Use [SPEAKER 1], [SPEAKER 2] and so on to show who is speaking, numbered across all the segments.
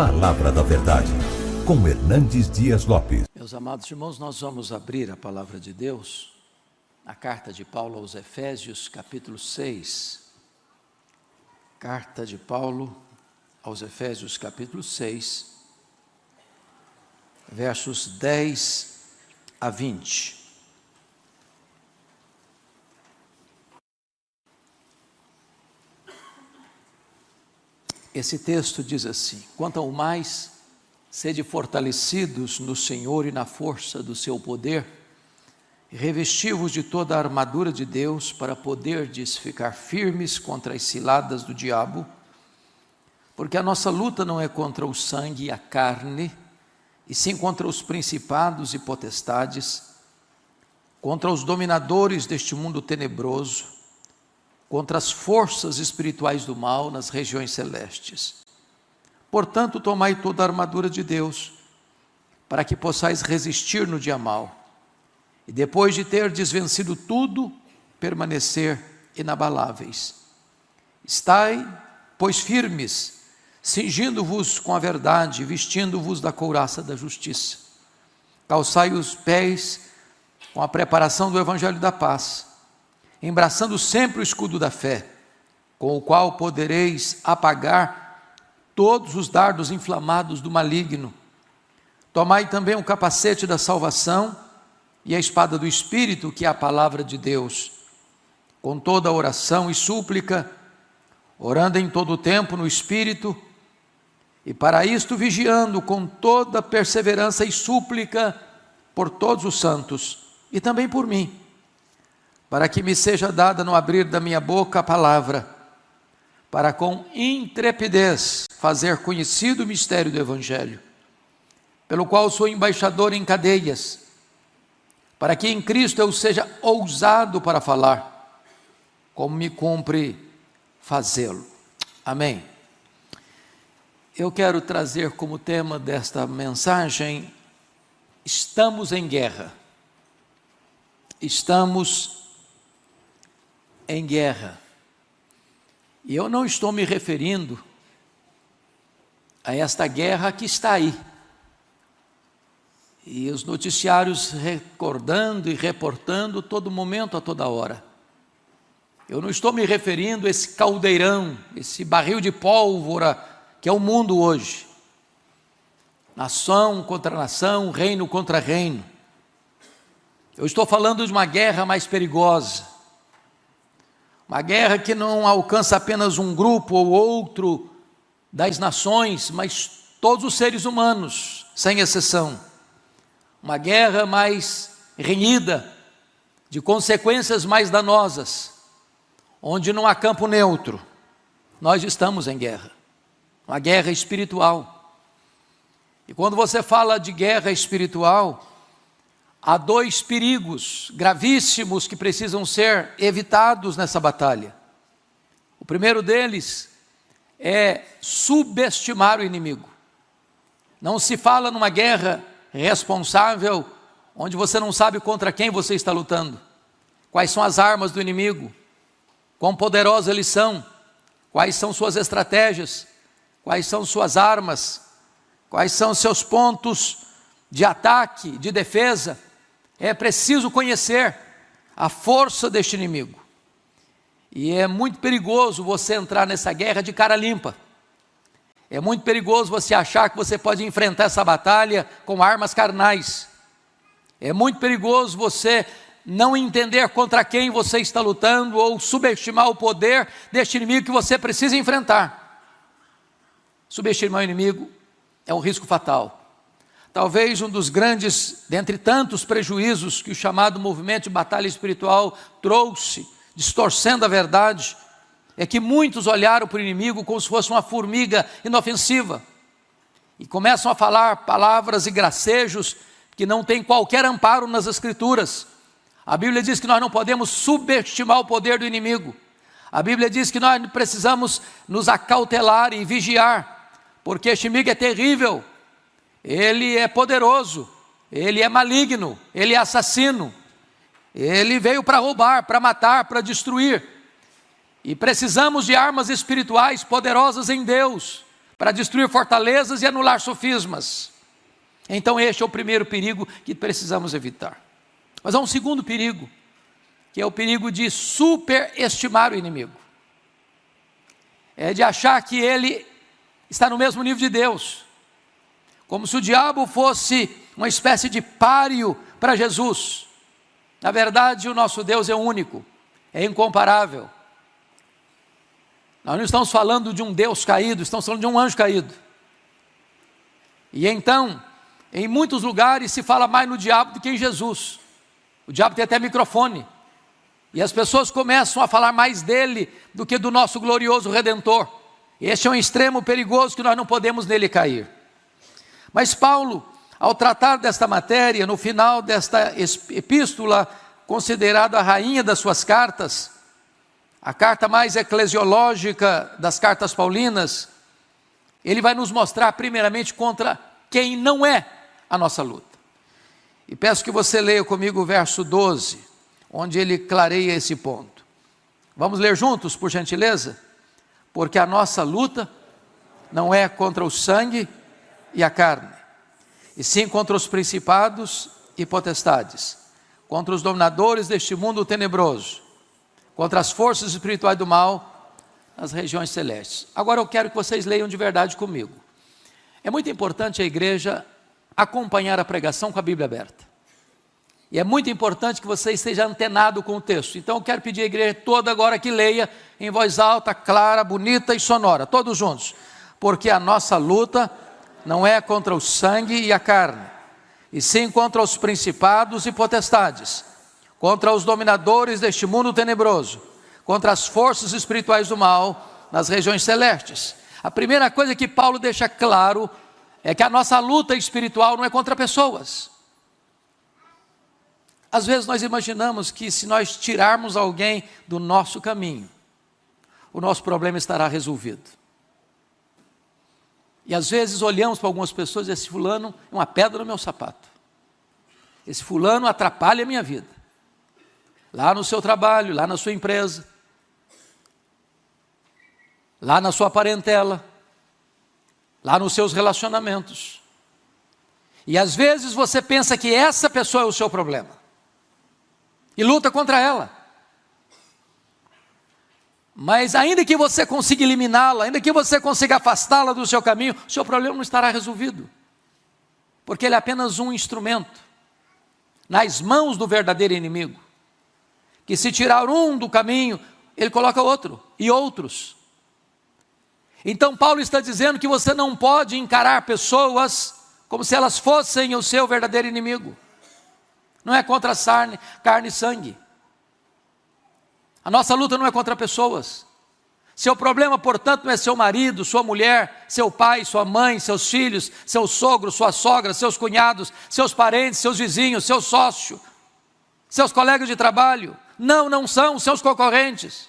[SPEAKER 1] Palavra da Verdade, com Hernandes Dias Lopes.
[SPEAKER 2] Meus amados irmãos, nós vamos abrir a Palavra de Deus, a carta de Paulo aos Efésios, capítulo 6. Carta de Paulo aos Efésios, capítulo 6, versos 10 a 20. Esse texto diz assim: quanto ao mais, sede fortalecidos no Senhor e na força do seu poder, e revesti-vos de toda a armadura de Deus, para poderdes ficar firmes contra as ciladas do diabo, porque a nossa luta não é contra o sangue e a carne, e sim contra os principados e potestades, contra os dominadores deste mundo tenebroso, contra as forças espirituais do mal nas regiões celestes. Portanto, tomai toda a armadura de Deus, para que possais resistir no dia mau, e depois de terdes vencido tudo, permanecer inabaláveis. Estai, pois, firmes, cingindo-vos com a verdade, vestindo-vos da couraça da justiça. Calçai os pés com a preparação do evangelho da paz, embraçando sempre o escudo da fé, com o qual podereis apagar todos os dardos inflamados do maligno. Tomai também o capacete da salvação e a espada do Espírito, que é a palavra de Deus, com toda oração e súplica, orando em todo o tempo no Espírito, e para isto vigiando com toda perseverança e súplica por todos os santos, e também por mim, para que me seja dada no abrir da minha boca a palavra, para com intrepidez fazer conhecido o mistério do Evangelho, pelo qual sou embaixador em cadeias, para que em Cristo eu seja ousado para falar, como me cumpre fazê-lo. Amém. Eu quero trazer como tema desta mensagem: estamos em guerra. Estamos em guerra. E eu não estou me referindo a esta guerra que está aí. E os noticiários recordando e reportando todo momento, a toda hora. Eu não estou me referindo a esse caldeirão, esse barril de pólvora que é o mundo hoje. Nação contra nação, reino contra reino. Eu estou falando de uma guerra mais perigosa. Uma guerra que não alcança apenas um grupo ou outro das nações, mas todos os seres humanos, sem exceção. Uma guerra mais renhida, de consequências mais danosas, onde não há campo neutro. Nós estamos em guerra, uma guerra espiritual. E quando você fala de guerra espiritual, há dois perigos gravíssimos que precisam ser evitados nessa batalha. O primeiro deles é subestimar o inimigo. Não se fala numa guerra responsável, onde você não sabe contra quem você está lutando, quais são as armas do inimigo, quão poderosos eles são, quais são suas estratégias, quais são suas armas, quais são seus pontos de ataque, de defesa. É preciso conhecer a força deste inimigo. E é muito perigoso você entrar nessa guerra de cara limpa. É muito perigoso você achar que você pode enfrentar essa batalha com armas carnais. É muito perigoso você não entender contra quem você está lutando ou subestimar o poder deste inimigo que você precisa enfrentar. Subestimar o inimigo é um risco fatal. Talvez um dos grandes, dentre tantos prejuízos que o chamado movimento de batalha espiritual trouxe, distorcendo a verdade, é que muitos olharam para o inimigo como se fosse uma formiga inofensiva e começam a falar palavras e gracejos que não têm qualquer amparo nas Escrituras. A Bíblia diz que nós não podemos subestimar o poder do inimigo. A Bíblia diz que nós precisamos nos acautelar e vigiar, porque este inimigo é terrível. Ele é poderoso, ele é maligno, ele é assassino, ele veio para roubar, para matar, para destruir. E precisamos de armas espirituais poderosas em Deus, para destruir fortalezas e anular sofismas. Então este é o primeiro perigo que precisamos evitar. Mas há um segundo perigo, que é o perigo de superestimar o inimigo. É de achar que ele está no mesmo nível de Deus, como se o diabo fosse uma espécie de páreo para Jesus. Na verdade, o nosso Deus é único, é incomparável. Nós não estamos falando de um Deus caído, estamos falando de um anjo caído. E então, em muitos lugares se fala mais no diabo do que em Jesus. O diabo tem até microfone. E as pessoas começam a falar mais dele do que do nosso glorioso Redentor. Este é um extremo perigoso que nós não podemos nele cair. Mas Paulo, ao tratar desta matéria, no final desta epístola, considerada a rainha das suas cartas, a carta mais eclesiológica das cartas paulinas, ele vai nos mostrar primeiramente contra quem não é a nossa luta. E peço que você leia comigo o verso 12, onde ele clareia esse ponto. Vamos ler juntos, por gentileza? Porque a nossa luta não é contra o sangue e a carne, e sim contra os principados e potestades, contra os dominadores deste mundo tenebroso, contra as forças espirituais do mal nas regiões celestes. Agora eu quero que vocês leiam de verdade comigo. É muito importante a igreja acompanhar a pregação com a Bíblia aberta. E é muito importante que você esteja antenado com o texto. Então eu quero pedir à igreja toda agora que leia em voz alta, clara, bonita e sonora, todos juntos. Porque a nossa luta não é contra o sangue e a carne, e sim contra os principados e potestades, contra os dominadores deste mundo tenebroso, contra as forças espirituais do mal nas regiões celestes. A primeira coisa que Paulo deixa claro é que a nossa luta espiritual não é contra pessoas. Às vezes nós imaginamos que se nós tirarmos alguém do nosso caminho, o nosso problema estará resolvido. E às vezes olhamos para algumas pessoas e esse fulano é uma pedra no meu sapato. Esse fulano atrapalha a minha vida. Lá no seu trabalho, lá na sua empresa, lá na sua parentela, lá nos seus relacionamentos. E às vezes você pensa que essa pessoa é o seu problema e luta contra ela. Mas ainda que você consiga eliminá-la, ainda que você consiga afastá-la do seu caminho, o seu problema não estará resolvido, porque ele é apenas um instrumento nas mãos do verdadeiro inimigo, que se tirar um do caminho, ele coloca outro e outros. Então Paulo está dizendo que você não pode encarar pessoas como se elas fossem o seu verdadeiro inimigo. Não é contra carne e sangue. A nossa luta não é contra pessoas. Seu problema, portanto, não é seu marido, sua mulher, seu pai, sua mãe, seus filhos, seu sogro, sua sogra, seus cunhados, seus parentes, seus vizinhos, seu sócio, seus colegas de trabalho. Não são seus concorrentes.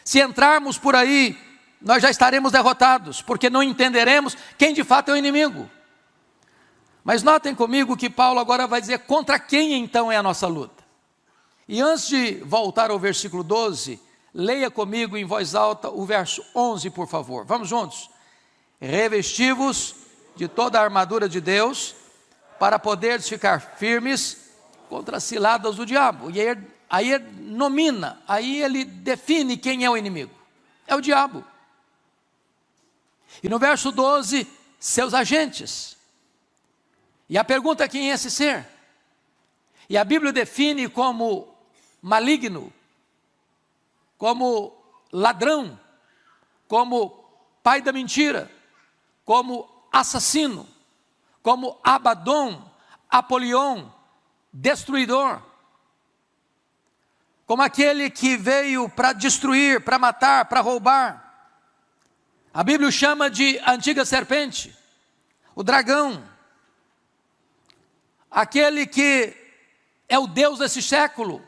[SPEAKER 2] Se entrarmos por aí, nós já estaremos derrotados, porque não entenderemos quem de fato é o inimigo. Mas notem comigo que Paulo agora vai dizer contra quem então é a nossa luta. E antes de voltar ao versículo 12, leia comigo em voz alta o verso 11, por favor. Vamos juntos. Revesti-vos de toda a armadura de Deus, para poderes ficar firmes contra as ciladas do diabo. E aí ele nomina, aí ele define quem é o inimigo. É o diabo. E no verso 12, seus agentes. E a pergunta é quem é esse ser? E a Bíblia define como maligno, como ladrão, como pai da mentira, como assassino, como Abadom, Apolion, destruidor, como aquele que veio para destruir, para matar, para roubar. A Bíblia o chama de antiga serpente, o dragão, aquele que é o Deus desse século,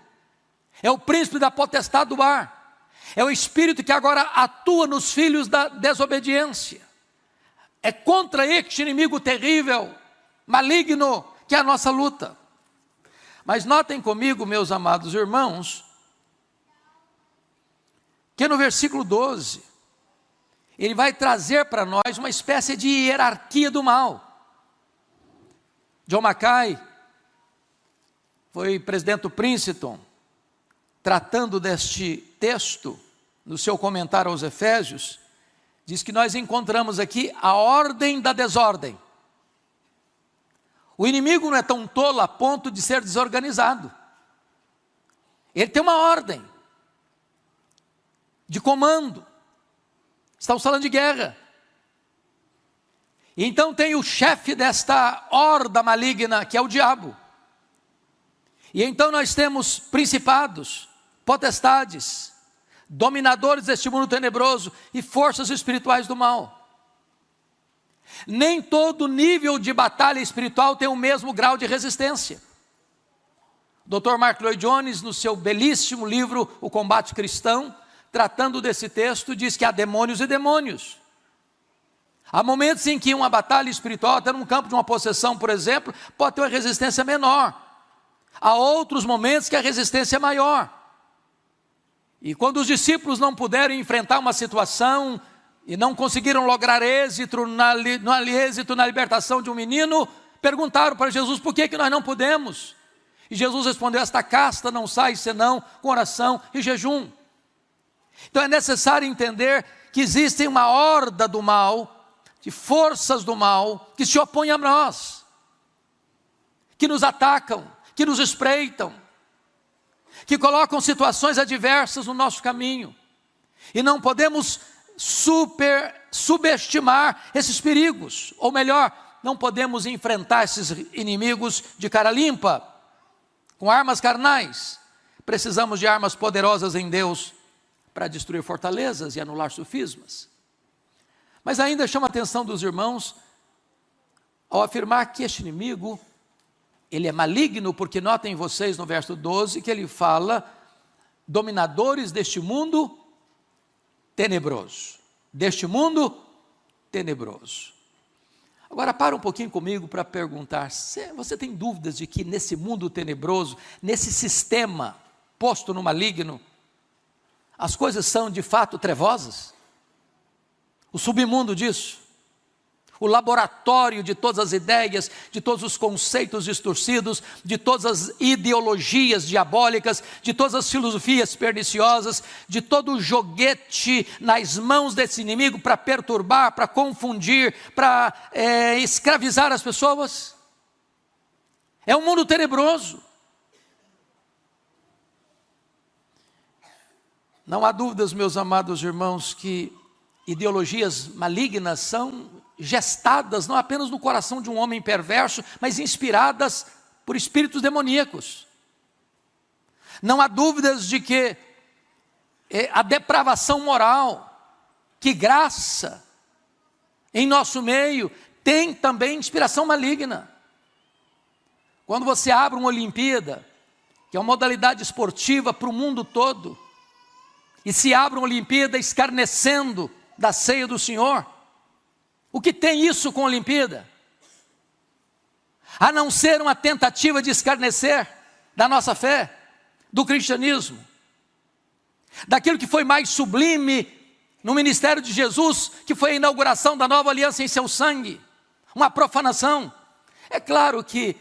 [SPEAKER 2] é o príncipe da potestade do ar, é o espírito que agora atua nos filhos da desobediência. É contra este inimigo terrível, maligno, que é a nossa luta. Mas notem comigo, meus amados irmãos, que no versículo 12, ele vai trazer para nós uma espécie de hierarquia do mal. John Mackay foi presidente do Princeton, tratando deste texto, no seu comentário aos Efésios, diz que nós encontramos aqui a ordem da desordem. O inimigo não é tão tolo a ponto de ser desorganizado. Ele tem uma ordem de comando. Estamos falando de guerra. E então tem o chefe desta horda maligna, que é o diabo. E então nós temos principados, potestades, dominadores deste mundo tenebroso e forças espirituais do mal. Nem todo nível de batalha espiritual tem o mesmo grau de resistência. O Dr. Mark Lloyd Jones, no seu belíssimo livro O Combate Cristão, tratando desse texto, diz que há demônios e demônios. Há momentos em que uma batalha espiritual, até num campo de uma possessão, por exemplo, pode ter uma resistência menor. Há outros momentos que a resistência é maior. E quando os discípulos não puderam enfrentar uma situação e não conseguiram lograr êxito na libertação de um menino, perguntaram para Jesus: por que nós não podemos? E Jesus respondeu: esta casta não sai senão com oração e jejum. Então é necessário entender que existe uma horda do mal, de forças do mal, que se opõem a nós, que nos atacam, que nos espreitam, que colocam situações adversas no nosso caminho. E não podemos subestimar esses perigos, ou melhor, não podemos enfrentar esses inimigos de cara limpa, com armas carnais. Precisamos de armas poderosas em Deus para destruir fortalezas e anular sofismas. Mas ainda chama a atenção dos irmãos ao afirmar que este inimigo, ele é maligno, porque notem vocês no verso 12 que ele fala dominadores deste mundo tenebroso. Deste mundo tenebroso. Agora para um pouquinho comigo para perguntar, você tem dúvidas de que nesse mundo tenebroso, nesse sistema posto no maligno, as coisas são de fato trevosas? O submundo disso, o laboratório de todas as ideias, de todos os conceitos distorcidos, de todas as ideologias diabólicas, de todas as filosofias perniciosas, de todo o joguete nas mãos desse inimigo para perturbar, para confundir, para escravizar as pessoas. É um mundo tenebroso. Não há dúvidas, meus amados irmãos, que ideologias malignas são gestadas não apenas no coração de um homem perverso, mas inspiradas por espíritos demoníacos. Não há dúvidas de que a depravação moral que graça em nosso meio tem também inspiração maligna. Quando você abre uma Olimpíada, que é uma modalidade esportiva para o mundo todo, e se abre uma Olimpíada escarnecendo da ceia do Senhor, o que tem isso com a Olimpíada? A não ser uma tentativa de escarnecer da nossa fé, do cristianismo, daquilo que foi mais sublime no ministério de Jesus, que foi a inauguração da nova aliança em seu sangue, uma profanação. É claro que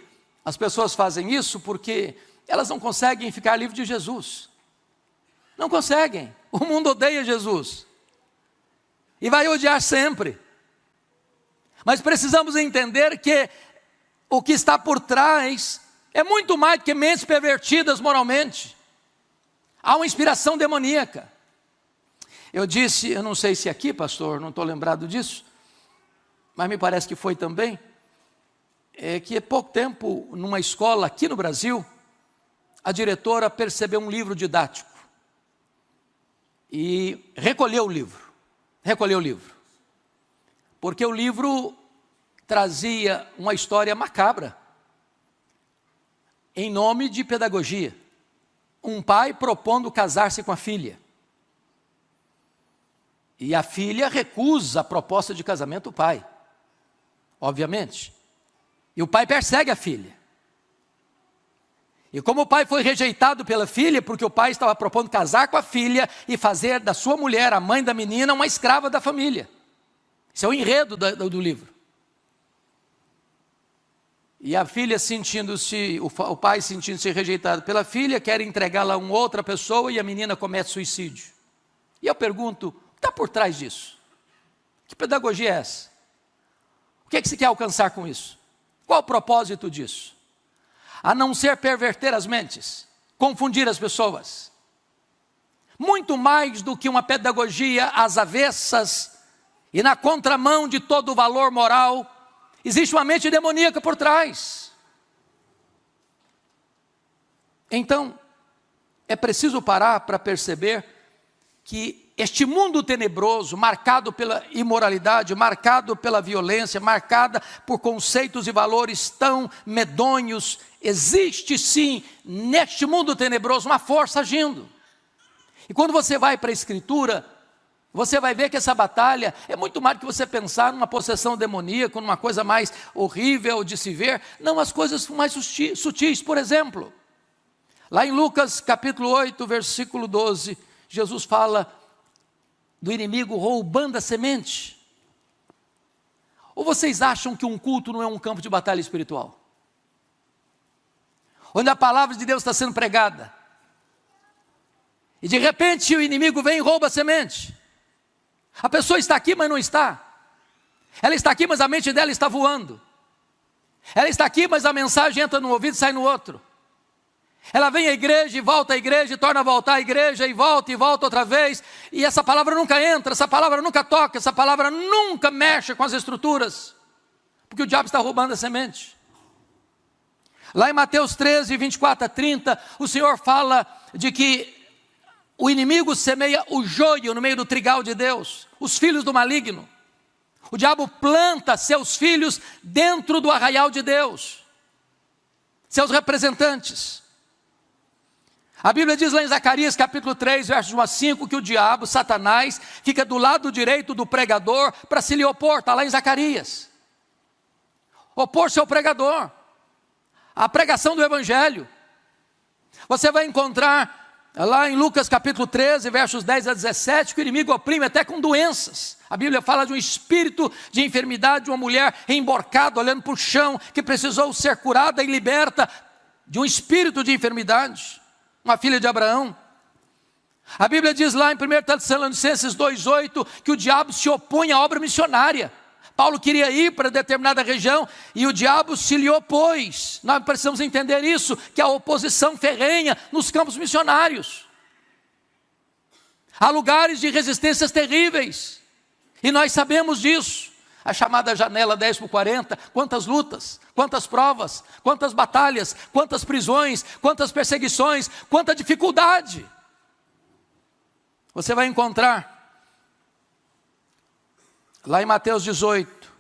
[SPEAKER 2] as pessoas fazem isso porque elas não conseguem ficar livres de Jesus. Não conseguem. O mundo odeia Jesus e vai odiar sempre. Mas precisamos entender que o que está por trás é muito mais do que mentes pervertidas moralmente. Há uma inspiração demoníaca. Eu disse, eu não sei se aqui, pastor, não estou lembrado disso, mas me parece que foi também, que há pouco tempo, numa escola aqui no Brasil, a diretora percebeu um livro didático e recolheu o livro, porque o livro trazia uma história macabra, em nome de pedagogia. Um pai propondo casar-se com a filha, e a filha recusa a proposta de casamento do pai, obviamente, e o pai persegue a filha, E como o pai foi rejeitado pela filha, porque o pai estava propondo casar com a filha e fazer da sua mulher, a mãe da menina, uma escrava da família. Isso é o enredo do livro. E a filha o pai sentindo-se rejeitado pela filha, quer entregá-la a uma outra pessoa e a menina comete suicídio. E eu pergunto, o que está por trás disso? Que pedagogia é essa? O que é que se quer alcançar com isso? Qual o propósito disso? A não ser perverter as mentes, confundir as pessoas. Muito mais do que uma pedagogia às avessas e na contramão de todo o valor moral, existe uma mente demoníaca por trás. Então, é preciso parar para perceber que este mundo tenebroso, marcado pela imoralidade, marcado pela violência, marcada por conceitos e valores tão medonhos, existe sim, neste mundo tenebroso, uma força agindo. E quando você vai para a Escritura, você vai ver que essa batalha é muito mais do que você pensar numa possessão demoníaca, numa coisa mais horrível de se ver. Não, as coisas mais sutis. Por exemplo, lá em Lucas capítulo 8, versículo 12, Jesus fala do inimigo roubando a semente. Ou vocês acham que um culto não é um campo de batalha espiritual? Onde a palavra de Deus está sendo pregada. E de repente o inimigo vem e rouba a semente. A pessoa está aqui, mas não está. Ela está aqui, mas a mente dela está voando. Ela está aqui, mas a mensagem entra num ouvido e sai no outro. Ela vem à igreja e volta à igreja, e torna a voltar à igreja, e volta outra vez. E essa palavra nunca entra, essa palavra nunca toca, essa palavra nunca mexe com as estruturas. Porque o diabo está roubando a semente. Lá em Mateus 13, 24 a 30, o Senhor fala de que o inimigo semeia o joio no meio do trigal de Deus, os filhos do maligno. O diabo planta seus filhos dentro do arraial de Deus, seus representantes. A Bíblia diz lá em Zacarias capítulo 3, versos 1 a 5, que o diabo, Satanás, fica do lado direito do pregador para se lhe opor. Está lá em Zacarias. Opor-se ao pregador, a pregação do evangelho. Você vai encontrar lá em Lucas capítulo 13, versos 10 a 17, que o inimigo oprime até com doenças. A Bíblia fala de um espírito de enfermidade, de uma mulher emborcada, olhando para o chão, que precisou ser curada e liberta de um espírito de enfermidade. Uma filha de Abraão. A Bíblia diz lá em 1 Tessalonicenses 2,8, que o diabo se opõe à obra missionária. Paulo queria ir para determinada região e o diabo se lhe opôs. Nós precisamos entender isso, que a oposição ferrenha nos campos missionários. Há lugares de resistências terríveis, e nós sabemos disso. A chamada janela 10 por 40, quantas lutas, quantas provas, quantas batalhas, quantas prisões, quantas perseguições, quanta dificuldade. Você vai encontrar lá em Mateus 18,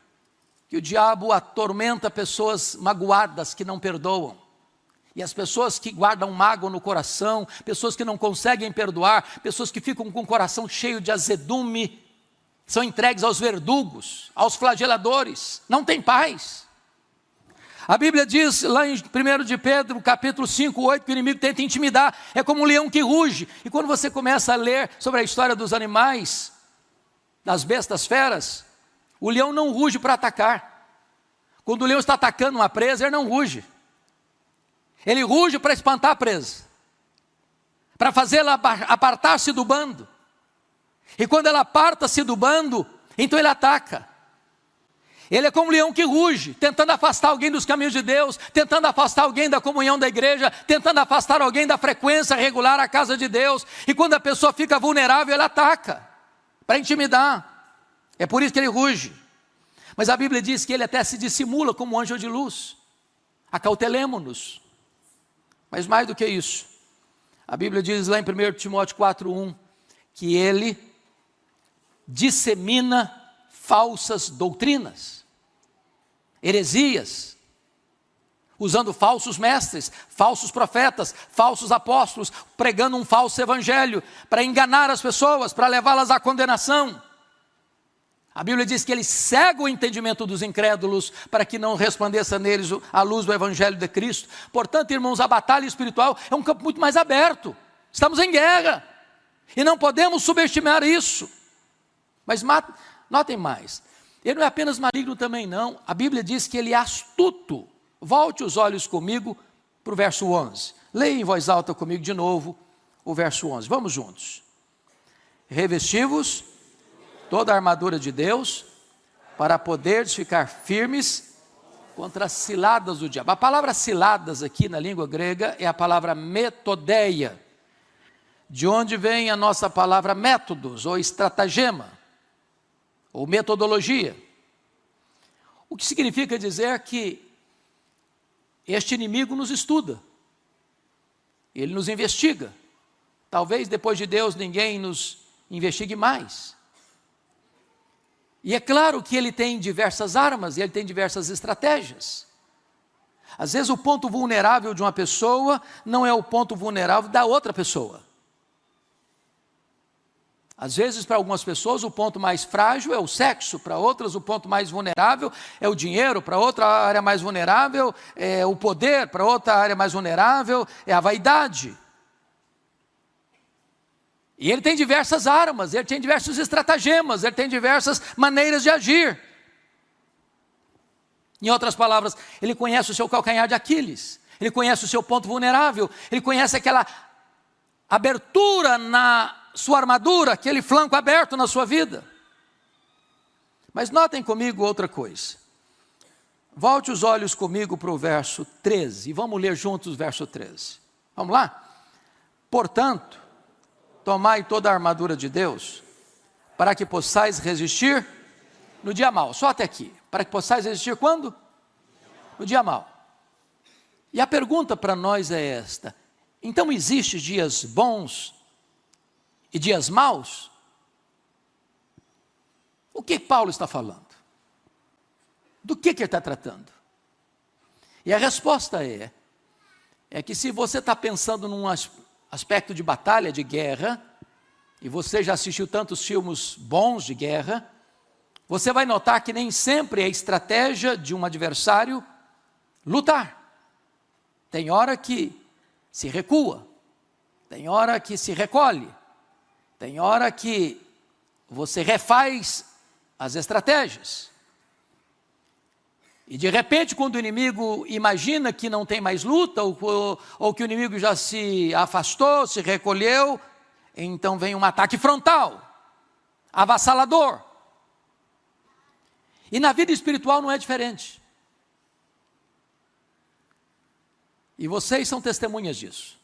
[SPEAKER 2] que o diabo atormenta pessoas magoadas que não perdoam. E as pessoas que guardam mágoa no coração, pessoas que não conseguem perdoar, pessoas que ficam com o coração cheio de azedume, são entregues aos verdugos, aos flageladores, não tem paz. A Bíblia diz lá em 1 de Pedro, capítulo 5, 8, que o inimigo tenta intimidar, é como um leão que ruge. E quando você começa a ler sobre a história dos animais, das bestas feras, o leão não ruge para atacar. Quando o leão está atacando uma presa, ele não ruge. Ele ruge para espantar a presa, para fazê-la apartar-se do bando. E quando ela aparta-se do bando, então ele ataca. Ele é como um leão que ruge, tentando afastar alguém dos caminhos de Deus, tentando afastar alguém da comunhão da igreja, tentando afastar alguém da frequência regular à casa de Deus. E quando a pessoa fica vulnerável, ele ataca, para intimidar. É por isso que ele ruge. Mas a Bíblia diz que ele até se dissimula como um anjo de luz. Acautelemo-nos. Mas mais do que isso, a Bíblia diz lá em 1 Timóteo 4:1, que ele dissemina falsas doutrinas, heresias, usando falsos mestres, falsos profetas, falsos apóstolos, pregando um falso evangelho, para enganar as pessoas, para levá-las à condenação. A Bíblia diz que ele cega o entendimento dos incrédulos para que não resplandeça neles a luz do Evangelho de Cristo. Portanto, irmãos, a batalha espiritual é um campo muito mais aberto. Estamos em guerra e não podemos subestimar isso. Mas notem mais, ele não é apenas maligno também não. A Bíblia diz que ele é astuto. Volte os olhos comigo para o verso 11. Leia em voz alta comigo de novo o verso 11. Vamos juntos. Revesti-vos toda a armadura de Deus, para poderes ficar firmes contra as ciladas do diabo. A palavra ciladas aqui na língua grega é a palavra metodeia, de onde vem a nossa palavra métodos, ou estratagema, ou metodologia. O que significa dizer que este inimigo nos estuda, ele nos investiga. Talvez depois de Deus ninguém nos investigue mais. E é claro que ele tem diversas armas, e ele tem diversas estratégias. Às vezes o ponto vulnerável de uma pessoa não é o ponto vulnerável da outra pessoa. Às vezes para algumas pessoas o ponto mais frágil é o sexo, para outras o ponto mais vulnerável é o dinheiro, para outra área mais vulnerável é o poder, para outra área mais vulnerável é a vaidade. E ele tem diversas armas, ele tem diversos estratagemas, ele tem diversas maneiras de agir. Em outras palavras, ele conhece o seu calcanhar de Aquiles, ele conhece o seu ponto vulnerável, ele conhece aquela abertura na sua armadura, aquele flanco aberto na sua vida. Mas notem comigo outra coisa. Volte os olhos comigo para o verso 13, e vamos ler juntos o verso 13. Vamos lá? Portanto, tomai toda a armadura de Deus, para que possais resistir no dia mau. Só até aqui. Para que possais resistir quando? No dia mau. E a pergunta para nós é esta: então existem dias bons e dias maus? O que Paulo está falando? Do que ele está tratando? E a resposta é que se você está pensando num aspecto de batalha, de guerra, e você já assistiu tantos filmes bons de guerra, você vai notar que nem sempre é a estratégia de um adversário lutar. Tem hora que se recua, tem hora que se recolhe, tem hora que você refaz as estratégias. E de repente, quando o inimigo imagina que não tem mais luta, ou que o inimigo já se afastou, se recolheu, então vem um ataque frontal, avassalador. E na vida espiritual não é diferente. E vocês são testemunhas disso.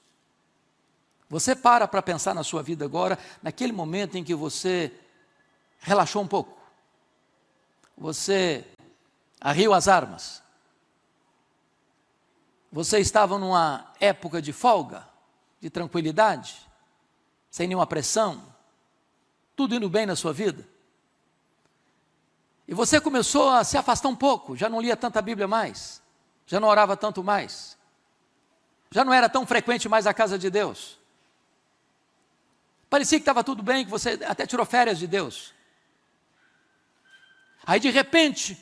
[SPEAKER 2] Você para pensar na sua vida agora, naquele momento em que você relaxou um pouco. Você arriou as armas. Você estava numa época de folga, de tranquilidade, sem nenhuma pressão, tudo indo bem na sua vida. E você começou a se afastar um pouco, já não lia tanta Bíblia mais, já não orava tanto mais, já não era tão frequente mais a casa de Deus. Parecia que estava tudo bem, que você até tirou férias de Deus. Aí de repente,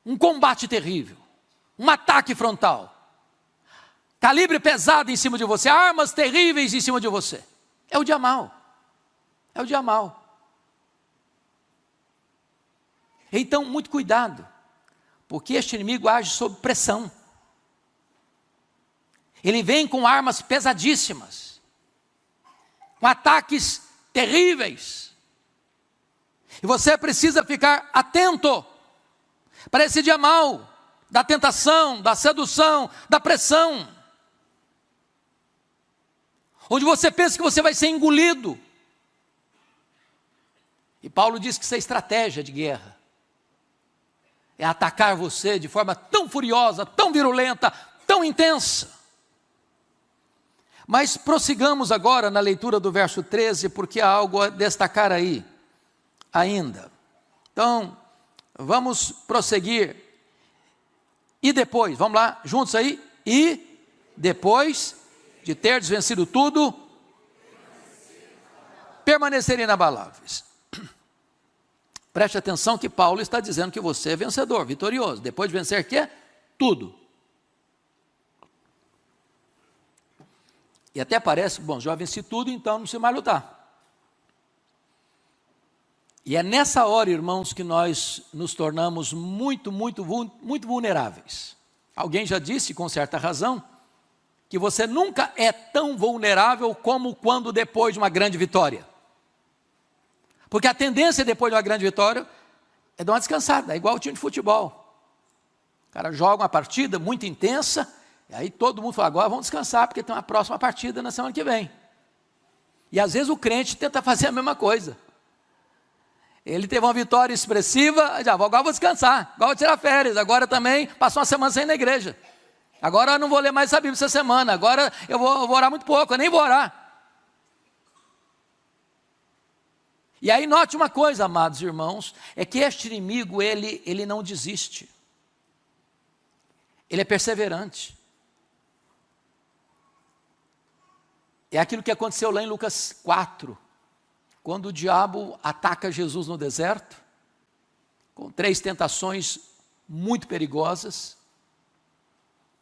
[SPEAKER 2] um combate terrível, um ataque frontal, calibre pesado em cima de você, armas terríveis em cima de você. É o dia mau, é o dia mau. Então, muito cuidado, porque este inimigo age sob pressão. Ele vem com armas pesadíssimas, com ataques terríveis. E você precisa ficar atento para esse dia mau, da tentação, da sedução, da pressão. Onde você pensa que você vai ser engolido. E Paulo diz que isso é estratégia de guerra. É atacar você de forma tão furiosa, tão virulenta, tão intensa. Mas prossigamos agora na leitura do verso 13, porque há algo a destacar aí ainda. Então, vamos prosseguir. E depois, vamos lá, juntos aí. E depois de ter vencido tudo, permanecerem inabaláveis. Preste atenção que Paulo está dizendo que você é vencedor, vitorioso. Depois de vencer, o quê? Tudo. E até parece, bom, já venci tudo, então não precisa mais lutar. E é nessa hora, irmãos, que nós nos tornamos muito vulneráveis. Alguém já disse, com certa razão, que você nunca é tão vulnerável como quando depois de uma grande vitória. Porque a tendência depois de uma grande vitória é dar uma descansada, é igual o time de futebol. O cara joga uma partida muito intensa, e aí todo mundo fala, agora vamos descansar, porque tem uma próxima partida na semana que vem. E às vezes o crente tenta fazer a mesma coisa. Ele teve uma vitória expressiva, já agora vou descansar, agora vou tirar férias, agora também passou uma semana sem ir na igreja. Agora eu não vou ler mais essa Bíblia essa semana, agora eu vou orar muito pouco, eu nem vou orar. E aí note uma coisa, amados irmãos, é que este inimigo, ele não desiste. Ele é perseverante. É aquilo que aconteceu lá em Lucas 4, quando o diabo ataca Jesus no deserto, com 3 tentações muito perigosas,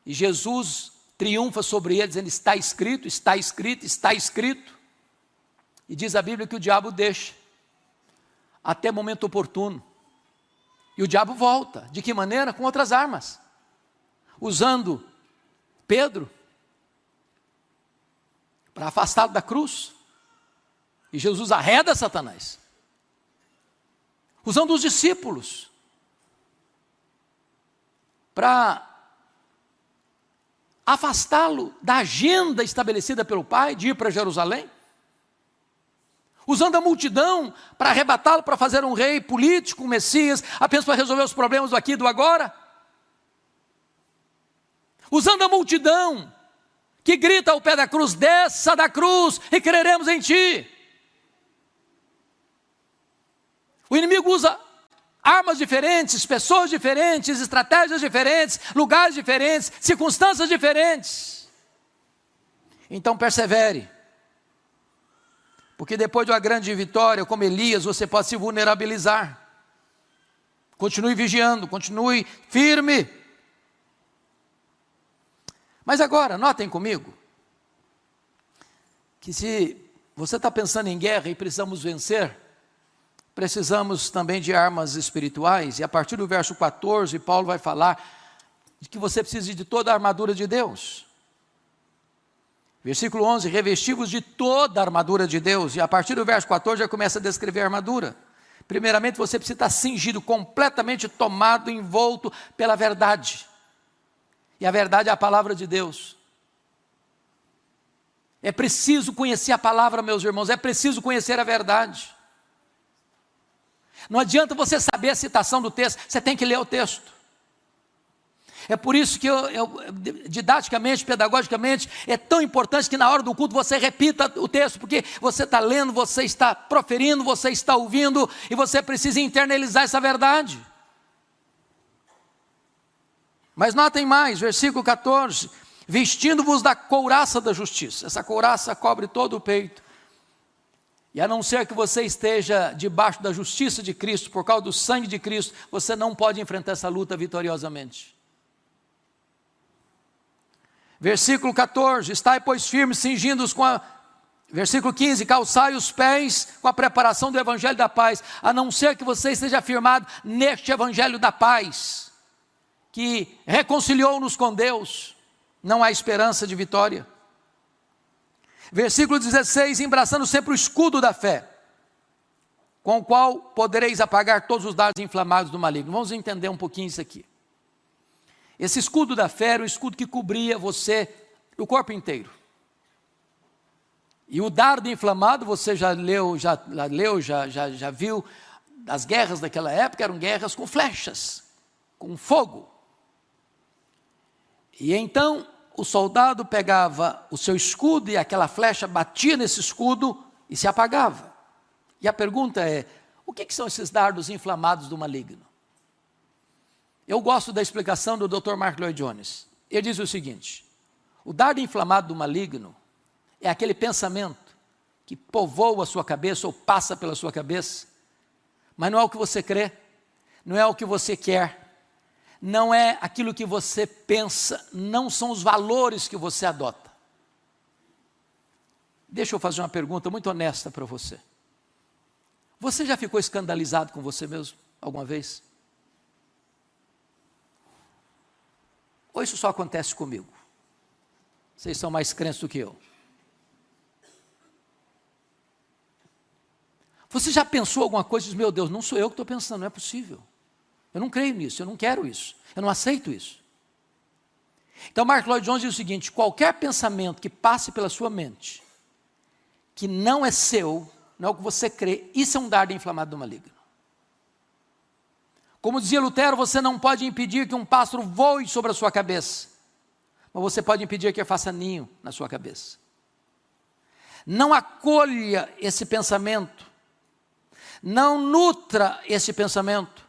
[SPEAKER 2] e Jesus triunfa sobre ele, dizendo, está escrito, está escrito, está escrito. E diz a Bíblia que o diabo deixa, até momento oportuno. E o diabo volta, de que maneira? Com outras armas. Usando Pedro, para afastá-lo da cruz. E Jesus arreda Satanás. Usando os discípulos, para afastá-lo da agenda estabelecida pelo Pai, de ir para Jerusalém. Usando a multidão para arrebatá-lo, para fazer um rei político, um Messias, apenas para resolver os problemas do aqui e do agora. Usando a multidão que grita ao pé da cruz, desça da cruz e creremos em ti. O inimigo usa armas diferentes, pessoas diferentes, estratégias diferentes, lugares diferentes, circunstâncias diferentes. Então persevere. Porque depois de uma grande vitória, como Elias, você pode se vulnerabilizar. Continue vigiando, continue firme. Mas agora, notem comigo, que se você está pensando em guerra e precisamos vencer, precisamos também de armas espirituais. E a partir do verso 14, Paulo vai falar de que você precisa de toda a armadura de Deus. Versículo 11, revesti-vos de toda a armadura de Deus. E a partir do verso 14 já começa a descrever a armadura. Primeiramente você precisa estar cingido, completamente tomado, envolto pela verdade. E a verdade é a palavra de Deus. É preciso conhecer a palavra, meus irmãos, é preciso conhecer a verdade. Não adianta você saber a citação do texto, você tem que ler o texto. É por isso que didaticamente, pedagogicamente, é tão importante que na hora do culto você repita o texto, porque você está lendo, você está proferindo, você está ouvindo, e você precisa internalizar essa verdade. Mas notem mais, versículo 14, vestindo-vos da couraça da justiça. Essa couraça cobre todo o peito. E a não ser que você esteja debaixo da justiça de Cristo, por causa do sangue de Cristo, você não pode enfrentar essa luta vitoriosamente. Versículo 14, estai pois firmes, cingindo-os com a... Versículo 15, calçai os pés com a preparação do evangelho da paz, a não ser que você esteja firmado neste evangelho da paz, que reconciliou-nos com Deus, não há esperança de vitória. Versículo 16, embraçando sempre o escudo da fé, com o qual podereis apagar todos os dardos inflamados do maligno. Vamos entender um pouquinho isso aqui. Esse escudo da fé era o escudo que cobria você, o corpo inteiro. E o dardo inflamado, você já viu, as guerras daquela época eram guerras com flechas, com fogo. E então o soldado pegava o seu escudo e aquela flecha batia nesse escudo e se apagava. E a pergunta é, o que são esses dardos inflamados do maligno? Eu gosto da explicação do Dr. Mark Lloyd Jones. Ele diz o seguinte, o dardo inflamado do maligno é aquele pensamento que povoa a sua cabeça ou passa pela sua cabeça mas não é o que você crê, não é o que você quer, não é aquilo que você pensa, não são os valores que você adota. Deixa eu fazer uma pergunta muito honesta para você. Você já ficou escandalizado com você mesmo alguma vez? Ou isso só acontece comigo? Vocês são mais crentes do que eu. Você já pensou alguma coisa e diz, meu Deus, não sou eu que estou pensando, não é possível. Eu não creio nisso, eu não quero isso, eu não aceito isso. Então Mark Lloyd Jones diz o seguinte, qualquer pensamento que passe pela sua mente, que não é seu, não é o que você crê, isso é um dardo inflamado do maligno. Como dizia Lutero, você não pode impedir que um pássaro voe sobre a sua cabeça, mas você pode impedir que ele faça ninho na sua cabeça. Não acolha esse pensamento, não nutra esse pensamento,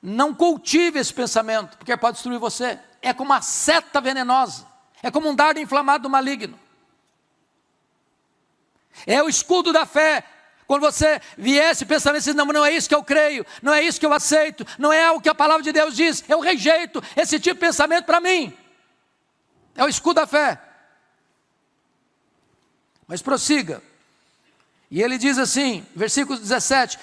[SPEAKER 2] não cultive esse pensamento, porque pode destruir você. É como uma seta venenosa, é como um dardo inflamado do maligno. É o escudo da fé. Quando você vier esse pensamento, você diz, não é isso que eu creio, não é isso que eu aceito, não é o que a palavra de Deus diz, eu rejeito esse tipo de pensamento para mim. É o escudo da fé. Mas prossiga. E ele diz assim, versículo 17,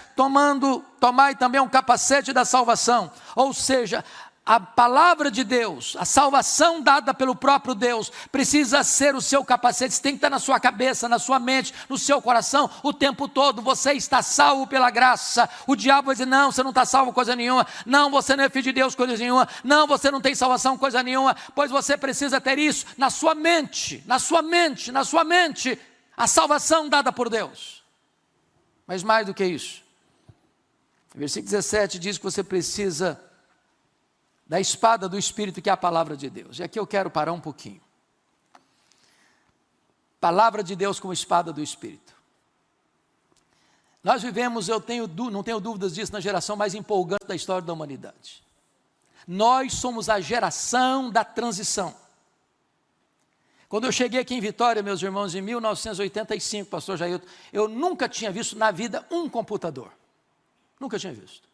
[SPEAKER 2] tomai também um capacete da salvação, ou seja, a palavra de Deus, a salvação dada pelo próprio Deus, precisa ser o seu capacete, tem que estar na sua cabeça, na sua mente, no seu coração, o tempo todo. Você está salvo pela graça. O diabo vai dizer, não, você não está salvo coisa nenhuma, não, você não é filho de Deus coisa nenhuma, não, você não tem salvação coisa nenhuma, pois você precisa ter isso na sua mente, na sua mente, na sua mente, a salvação dada por Deus. Mas mais do que isso, versículo 17 diz que você precisa da espada do Espírito, que é a palavra de Deus. E aqui eu quero parar um pouquinho. Palavra de Deus como espada do Espírito. Nós vivemos, não tenho dúvidas disso, na geração mais empolgante da história da humanidade. Nós somos a geração da transição. Quando eu cheguei aqui em Vitória, meus irmãos, em 1985, pastor Jailton, eu nunca tinha visto na vida um computador. Nunca tinha visto.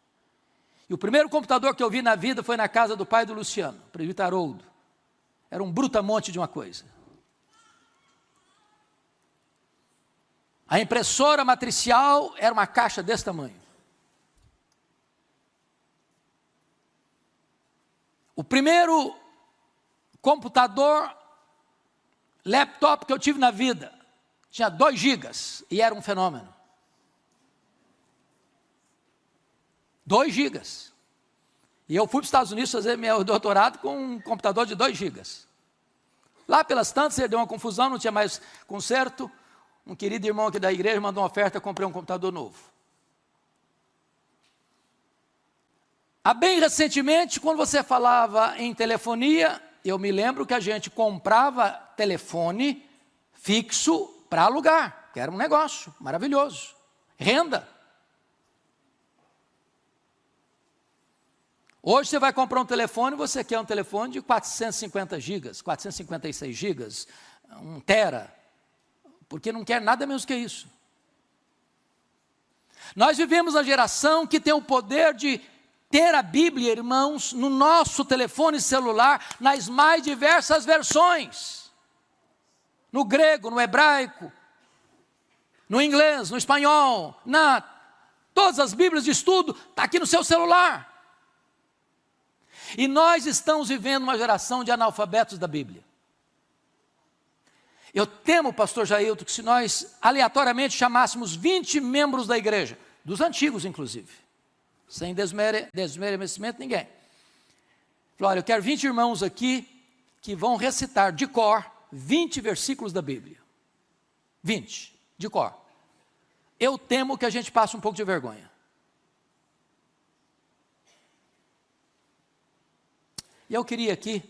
[SPEAKER 2] E o primeiro computador que eu vi na vida foi na casa do pai do Luciano, presbítero Haroldo. Era um brutamonte de uma coisa. A impressora matricial era uma caixa desse tamanho. O primeiro computador, laptop que eu tive na vida, tinha 2 gigas e era um fenômeno. 2 gigas. E eu fui para os Estados Unidos fazer meu doutorado com um computador de 2 gigas. Lá pelas tantas, ele deu uma confusão, não tinha mais conserto. Um querido irmão aqui da igreja mandou uma oferta, eu comprei um computador novo. Há bem recentemente, quando você falava em telefonia, eu me lembro que a gente comprava telefone fixo para alugar, que era um negócio maravilhoso. Renda. Hoje você vai comprar um telefone, você quer um telefone de 450 gigas, 456 gigas, 1 tera, porque não quer nada menos que isso. Nós vivemos uma geração que tem o poder de ter a Bíblia, irmãos, no nosso telefone celular, nas mais diversas versões. No grego, no hebraico, no inglês, no espanhol, todas as Bíblias de estudo, está aqui no seu celular. E nós estamos vivendo uma geração de analfabetos da Bíblia. Eu temo, pastor Jailton, que se nós aleatoriamente chamássemos 20 membros da igreja, dos antigos inclusive, sem desmerecimento ninguém. Falei, olha, eu quero 20 irmãos aqui que vão recitar de cor 20 versículos da Bíblia. 20, de cor. Eu temo que a gente passe um pouco de vergonha. E eu queria aqui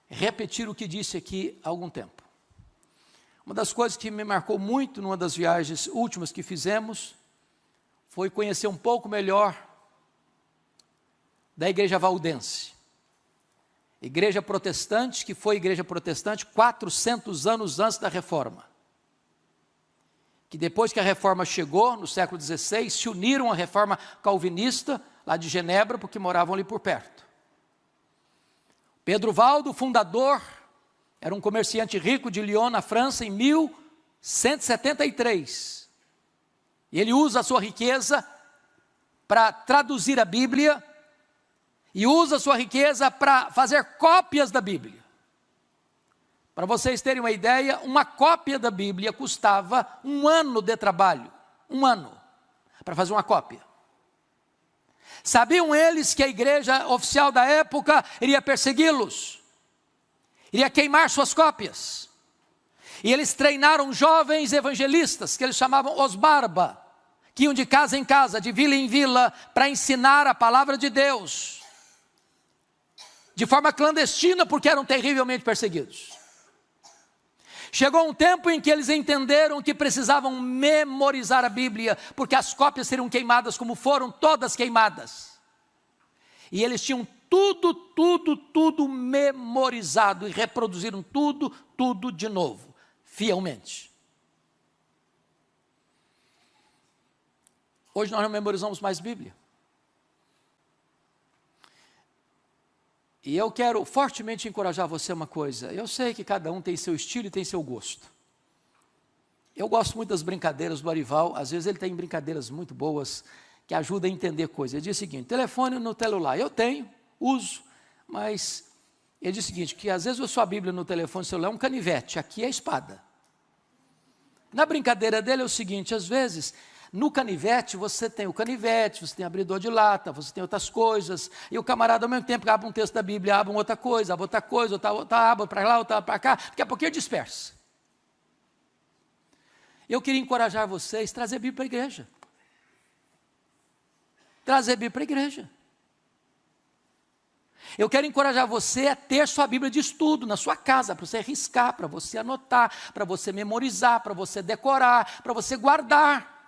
[SPEAKER 2] repetir o que disse aqui há algum tempo. Uma das coisas que me marcou muito numa das viagens últimas que fizemos foi conhecer um pouco melhor da igreja valdense. Igreja protestante, que foi igreja protestante 400 anos antes da reforma. que depois que a reforma chegou, no século XVI, se uniram à reforma calvinista, lá de Genebra, porque moravam ali por perto. Pedro Valdo, fundador, era um comerciante rico de Lyon, na França, em 1173. E ele usa a sua riqueza para traduzir a Bíblia e usa a sua riqueza para fazer cópias da Bíblia. Para vocês terem uma ideia, uma cópia da Bíblia custava 1 ano de trabalho, 1 ano, para fazer uma cópia. Sabiam eles que a igreja oficial da época iria persegui-los, iria queimar suas cópias. E eles treinaram jovens evangelistas, que eles chamavam os barba, que iam de casa em casa, de vila em vila, para ensinar a palavra de Deus, de forma clandestina, porque eram terrivelmente perseguidos. Chegou um tempo em que eles entenderam que precisavam memorizar a Bíblia, porque as cópias seriam queimadas como foram todas queimadas. E eles tinham tudo memorizado e reproduziram tudo de novo, fielmente. Hoje nós não memorizamos mais Bíblia. E eu quero fortemente encorajar você uma coisa. Eu sei que cada um tem seu estilo e tem seu gosto. Eu gosto muito das brincadeiras do Arival. Às vezes ele tem brincadeiras muito boas que ajudam a entender coisas. Ele diz o seguinte: telefone no celular. Eu tenho, uso, mas ele diz o seguinte, que às vezes a sua Bíblia no telefone celular é um canivete, aqui é a espada. Na brincadeira dele é o seguinte: às vezes no canivete, você tem o canivete, você tem abridor de lata, você tem outras coisas, e o camarada ao mesmo tempo que abre um texto da Bíblia, abre outra coisa, outra aba para lá, outra para cá, daqui a pouquinho dispersa. Eu queria encorajar vocês a trazer a Bíblia para a igreja. Trazer a Bíblia para a igreja. Eu quero encorajar você a ter sua Bíblia de estudo na sua casa, para você riscar, para você anotar, para você memorizar, para você decorar, para você guardar.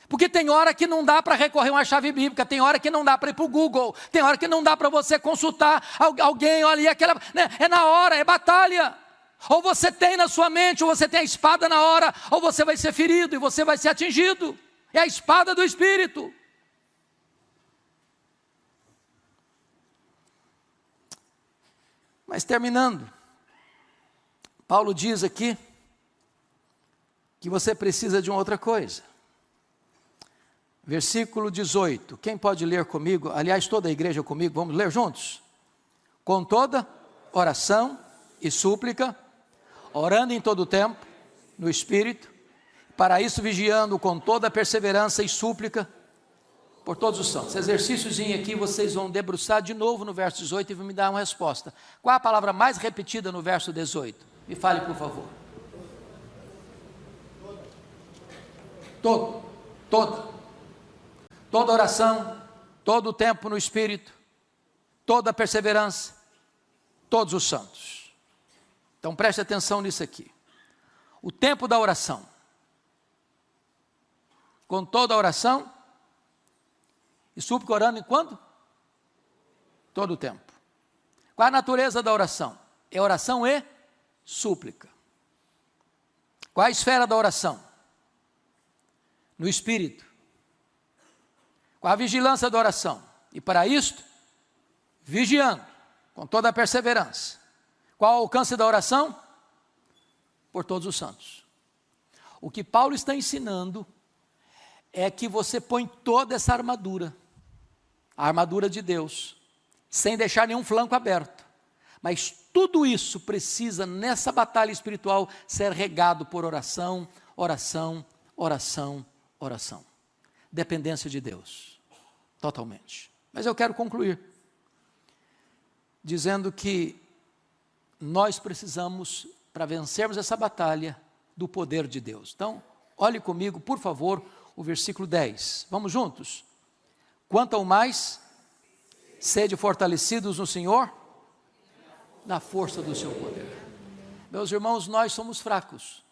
[SPEAKER 2] Porque tem hora que não dá para recorrer a uma chave bíblica, tem hora que não dá para ir para o Google, tem hora que não dá para você consultar alguém, olha, aquela, né, é na hora, é batalha. Ou você tem na sua mente, ou você tem a espada na hora, ou você vai ser ferido e você vai ser atingido. É a espada do Espírito. Mas terminando, Paulo diz aqui que você precisa de uma outra coisa. Versículo 18, quem pode ler comigo? Aliás, toda a igreja comigo, vamos ler juntos? Com toda oração e súplica, orando em todo o tempo, no Espírito, para isso vigiando com toda perseverança e súplica, por todos os santos. Esse exercíciozinho aqui, vocês vão debruçar de novo no verso 18 e vão me dar uma resposta. Qual é a palavra mais repetida no verso 18? Me fale, por favor. Toda oração, todo o tempo no Espírito, toda perseverança, todos os santos. Então preste atenção nisso aqui. O tempo da oração. Com toda a oração e súplica orando em quando? Todo o tempo. Qual a natureza da oração? É oração e súplica. Qual a esfera da oração? No Espírito. Qual a vigilância da oração? E para isto, vigiando, com toda a perseverança. Qual o alcance da oração? Por todos os santos. O que Paulo está ensinando é que você põe toda essa armadura, a armadura de Deus, sem deixar nenhum flanco aberto. Mas tudo isso precisa, nessa batalha espiritual, ser regado por oração, oração, oração, oração. Dependência de Deus. Totalmente. Mas eu quero concluir dizendo que nós precisamos, para vencermos essa batalha, do poder de Deus. Então, olhe comigo, por favor, o versículo 10. Vamos juntos? Quanto ao mais, sede fortalecidos no Senhor, na força do seu poder. Meus irmãos, nós somos fracos,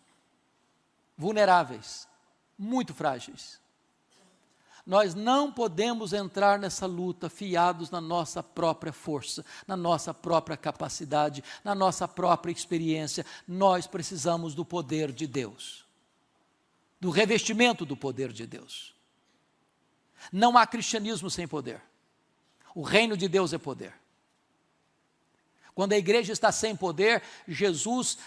[SPEAKER 2] vulneráveis, muito frágeis. Nós não podemos entrar nessa luta fiados na nossa própria força, na nossa própria capacidade, na nossa própria experiência. Nós precisamos do poder de Deus, do revestimento do poder de Deus. Não há cristianismo sem poder. O reino de Deus é poder. Quando a igreja está sem poder, Jesus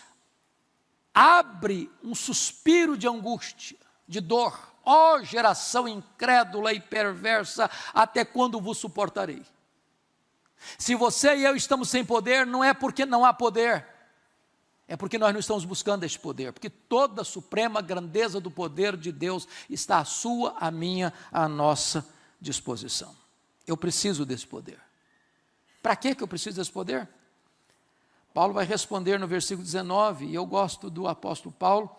[SPEAKER 2] abre um suspiro de angústia, de dor. Ó geração incrédula e perversa, até quando vos suportarei? Se você e eu estamos sem poder, não é porque não há poder, é porque nós não estamos buscando este poder, porque toda a suprema grandeza do poder de Deus está à sua, à minha, à nossa disposição. Eu preciso desse poder. Para que eu preciso desse poder? Paulo vai responder no versículo 19, e eu gosto do apóstolo Paulo,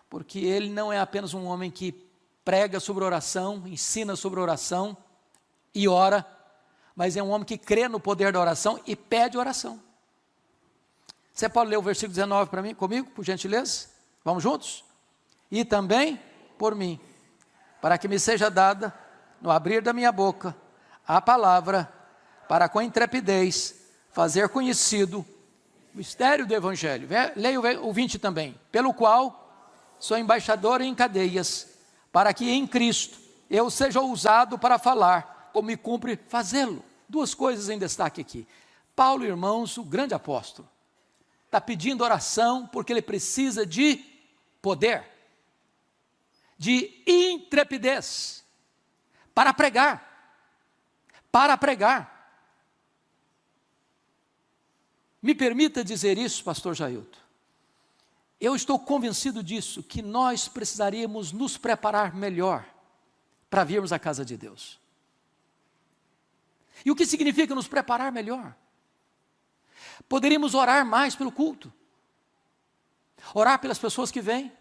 [SPEAKER 2] porque ele não é apenas um homem que prega sobre oração, ensina sobre oração e ora, mas é um homem que crê no poder da oração e pede oração. Você pode ler o versículo 19 para mim, comigo, por gentileza? Vamos juntos? E também por mim, para que me seja dada, no abrir da minha boca, a palavra, para com intrepidez fazer conhecido o mistério do Evangelho. Leia o 20 também. Pelo qual sou embaixador em cadeias, para que em Cristo eu seja ousado para falar, como me cumpre fazê-lo. Duas coisas em destaque aqui. Paulo, irmãos, o grande apóstolo, está pedindo oração porque ele precisa de poder, de intrepidez, para pregar, para pregar. Me permita dizer isso, pastor Jailton. Eu estou convencido disso, que nós precisaríamos nos preparar melhor para virmos à casa de Deus. E o que significa nos preparar melhor? Poderíamos orar mais pelo culto, orar pelas pessoas que vêm,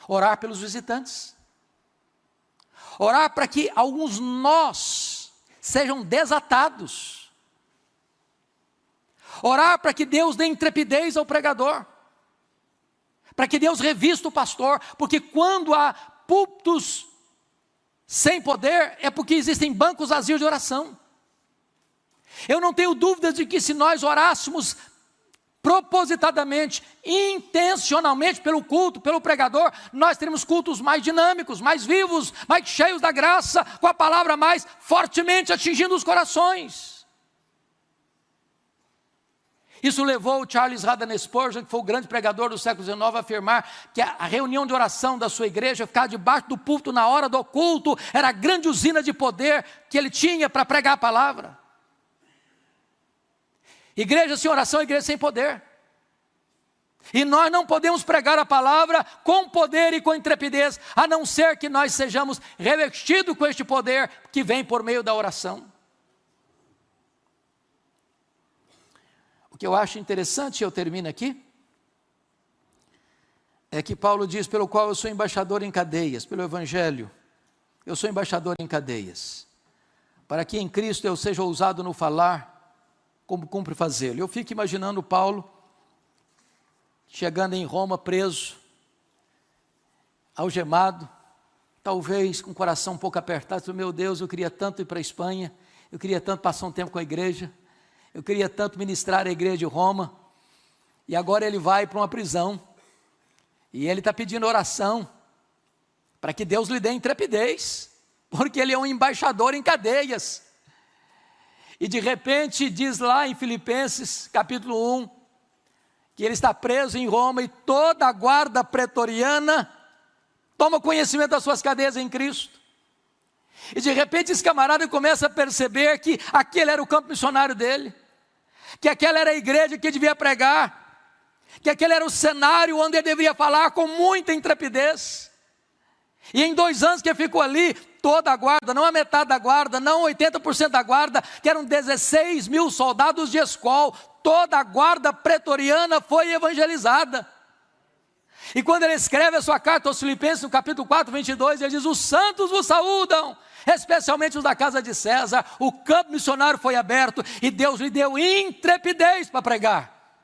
[SPEAKER 2] orar pelos visitantes, orar para que alguns nós sejam desatados, orar para que Deus dê intrepidez ao pregador, para que Deus revista o pastor, porque quando há púlpitos sem poder, é porque existem bancos vazios de oração. Eu não tenho dúvidas de que se nós orássemos propositadamente, intencionalmente pelo culto, pelo pregador, nós teremos cultos mais dinâmicos, mais vivos, mais cheios da graça, com a palavra mais fortemente atingindo os corações. Isso levou o Charles Haddon Spurgeon, que foi o grande pregador do século XIX, a afirmar que a reunião de oração da sua igreja, ficar debaixo do púlpito na hora do culto, era a grande usina de poder que ele tinha para pregar a palavra. Igreja sem oração é igreja sem poder. E nós não podemos pregar a palavra com poder e com intrepidez, a não ser que nós sejamos revestidos com este poder que vem por meio da oração. O que eu acho interessante, eu termino aqui, é que Paulo diz, pelo qual eu sou embaixador em cadeias, pelo Evangelho, eu sou embaixador em cadeias, para que em Cristo eu seja ousado no falar, como cumpre fazê-lo. Eu fico imaginando Paulo, chegando em Roma, preso, algemado, talvez com o coração um pouco apertado, meu Deus, eu queria tanto ir para a Espanha, eu queria tanto passar um tempo com a igreja, eu queria tanto ministrar a igreja de Roma, e agora ele vai para uma prisão, e ele está pedindo oração, para que Deus lhe dê intrepidez, porque ele é um embaixador em cadeias. E de repente diz lá em Filipenses capítulo 1, que ele está preso em Roma, e toda a guarda pretoriana toma conhecimento das suas cadeias em Cristo. E de repente esse camarada começa a perceber que aquele era o campo missionário dele, que aquela era a igreja que ele devia pregar, que aquele era o cenário onde ele deveria falar com muita intrepidez. E em 2 anos que ele ficou ali, toda a guarda, não a metade da guarda, não 80% da guarda, que eram 16 mil soldados de escol, toda a guarda pretoriana foi evangelizada. E quando ele escreve a sua carta aos Filipenses, no capítulo 4, 22, ele diz, os santos vos saúdam, especialmente os da casa de César. O campo missionário foi aberto, e Deus lhe deu intrepidez para pregar.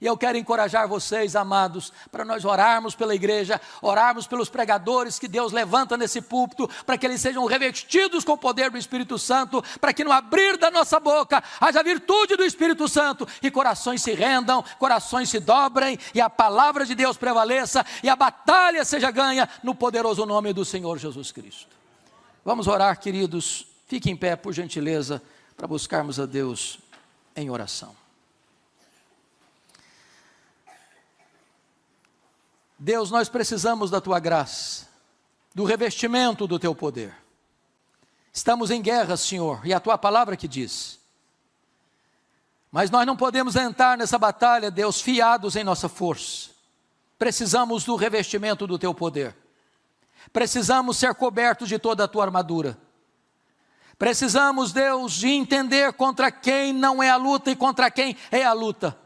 [SPEAKER 2] E eu quero encorajar vocês, amados, para nós orarmos pela igreja, orarmos pelos pregadores que Deus levanta nesse púlpito, para que eles sejam revestidos com o poder do Espírito Santo, para que no abrir da nossa boca haja virtude do Espírito Santo, e corações se rendam, corações se dobrem, e a palavra de Deus prevaleça, e a batalha seja ganha no poderoso nome do Senhor Jesus Cristo. Vamos orar, queridos. Fique em pé, por gentileza, para buscarmos a Deus em oração. Deus, nós precisamos da Tua graça, do revestimento do Teu poder. Estamos em guerra, Senhor, e a Tua palavra que diz. Mas nós não podemos entrar nessa batalha, Deus, fiados em nossa força. Precisamos do revestimento do Teu poder. Precisamos ser cobertos de toda a Tua armadura. Precisamos, Deus, de entender contra quem não é a luta e contra quem é a luta.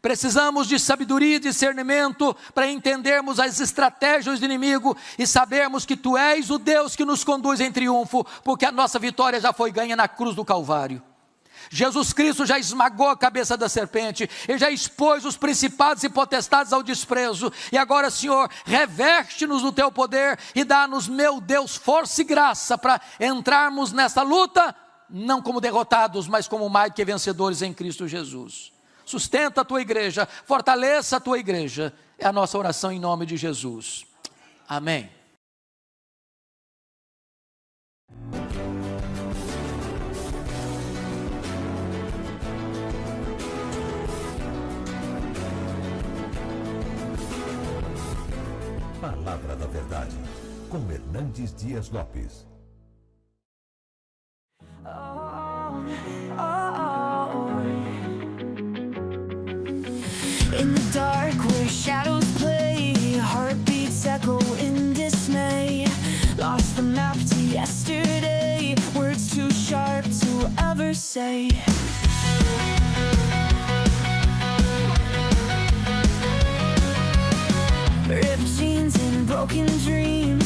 [SPEAKER 2] Precisamos de sabedoria e discernimento para entendermos as estratégias do inimigo e sabermos que Tu és o Deus que nos conduz em triunfo, porque a nossa vitória já foi ganha na cruz do Calvário. Jesus Cristo já esmagou a cabeça da serpente, Ele já expôs os principados e potestades ao desprezo, e agora, Senhor, reveste-nos do Teu poder e dá-nos, meu Deus, força e graça para entrarmos nessa luta, não como derrotados, mas como mais que vencedores em Cristo Jesus. Sustenta a Tua igreja, fortaleça a Tua igreja, é a nossa oração em nome de Jesus. Amém.
[SPEAKER 1] Palavra da Verdade, com Hernandes Dias Lopes.
[SPEAKER 3] In the dark where shadows play, heartbeats echo in dismay. Lost the map to yesterday, words too sharp to ever say. Ripped jeans and broken dreams,